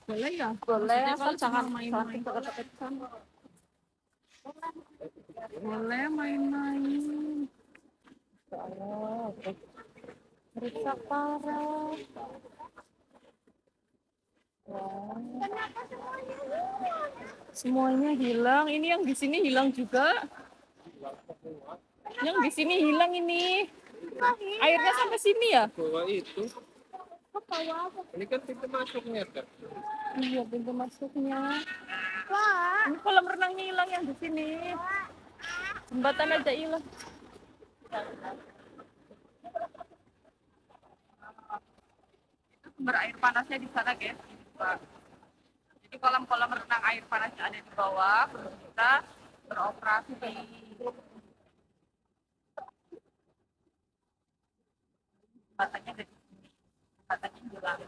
Boleh ya? Boleh, Maksudnya asal kalau cuma jangan main-main. deket-deketan. Boleh main-main. Oh, rusak parah. Semuanya hilang. Ini yang di sini hilang juga. Yang di sini hilang ini. Airnya sampai sini ya? Bawah itu. Ini kan pintu masuknya kan. Iya, pintu masuknya. Ini kolam renangnya hilang yang di sini. Jembatan aja hilang. Sumber air panasnya di sana, guys. Jadi kolam-kolam renang air panasnya ada di bawah. Kita beroperasi. Jembatannya ada di sini. Jembatannya hilang.